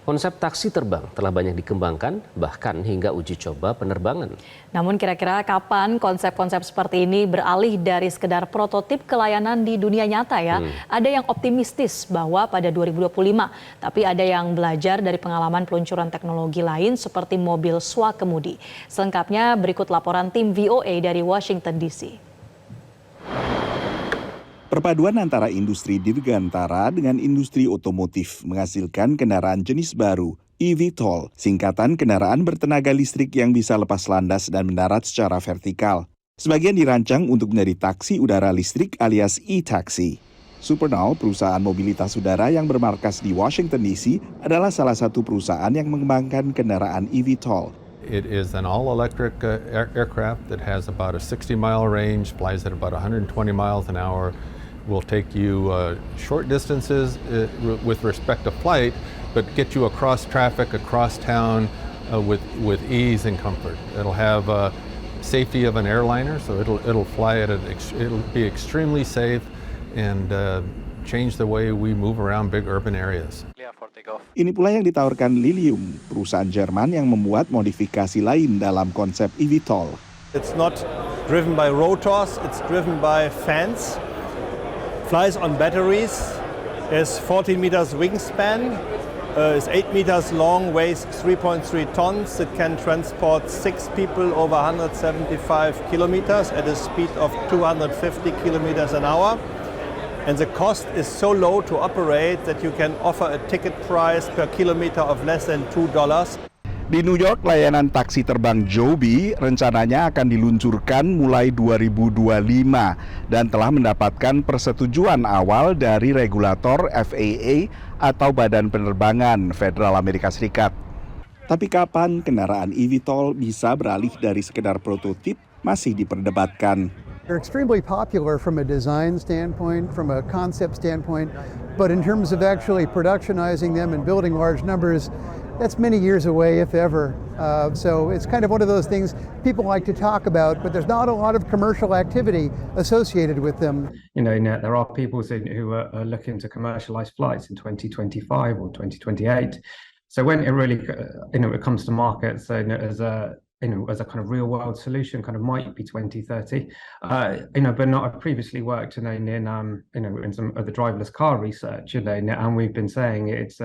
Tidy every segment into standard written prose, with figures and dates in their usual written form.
Konsep taksi terbang telah banyak dikembangkan, bahkan hingga uji coba penerbangan. Namun kira-kira kapan konsep-konsep seperti ini beralih dari sekedar prototip ke layanan di dunia nyata ya? Ada yang optimistis bahwa pada 2025, tapi ada yang belajar dari pengalaman peluncuran teknologi lain seperti mobil swakemudi. Selengkapnya berikut laporan tim VOA dari Washington DC. Perpaduan antara industri dirgantara dengan industri otomotif menghasilkan kendaraan jenis baru, eVTOL, singkatan kendaraan bertenaga listrik yang bisa lepas landas dan mendarat secara vertikal. Sebagian dirancang untuk menjadi taksi udara listrik alias e-taxi. Supernaut, perusahaan mobilitas udara yang bermarkas di Washington DC, adalah salah satu perusahaan yang mengembangkan kendaraan eVTOL. It is an all-electric aircraft that has about a 60-mile range, flies at about 120 miles an hour. Will take you short distances with respect to flight, but get you across traffic, across town with ease and comfort. It'll have safety of an airliner, so it'll fly it'll be extremely safe and change the way we move around big urban areas. Ini pula yang ditawarkan Lilium, perusahaan Jerman yang membuat modifikasi lain dalam konsep eVTOL. It's not driven by rotors, it's driven by fans. Flies on batteries, has 14 meters wingspan, is 8 meters long, weighs 3.3 tons. It can transport 6 people over 175 kilometers at a speed of 250 kilometers an hour. And the cost is so low to operate that you can offer a ticket price per kilometer of less than $2. Di New York, layanan taksi terbang Joby rencananya akan diluncurkan mulai 2025 dan telah mendapatkan persetujuan awal dari regulator FAA atau Badan Penerbangan Federal Amerika Serikat. Tapi kapan kendaraan eVTOL bisa beralih dari sekedar prototip masih diperdebatkan. They're extremely popular from a design standpoint, from a concept standpoint, but in terms of actually productionizing them and building large numbers, that's many years away, if ever. So it's kind of one of those things people like to talk about, but there's not a lot of commercial activity associated with them. You know, there are people who are looking to commercialize flights in 2025 or 2028. So when it really, it comes to market, so as a kind of real world solution, kind of might be 2030. But not. I've previously worked, in some of the driverless car research, and we've been saying it's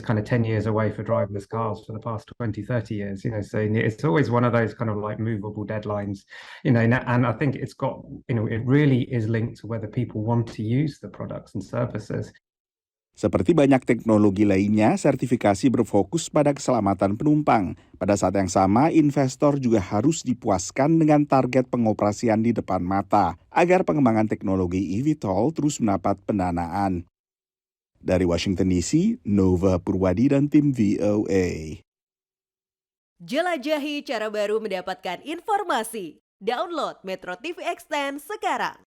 kind of 10 years away for driverless cars for the past 20, 30 years. So it's always one of those kind of like movable deadlines. And I think it's got, it really is linked to whether people want to use the products and services. Seperti banyak teknologi lainnya, sertifikasi berfokus pada keselamatan penumpang. Pada saat yang sama, investor juga harus dipuaskan dengan target pengoperasian di depan mata, agar pengembangan teknologi eVTOL terus mendapat pendanaan. Dari Washington DC, Nova Purwadi dan tim VOA. Jelajahi cara baru mendapatkan informasi. Download Metro TV Extend sekarang.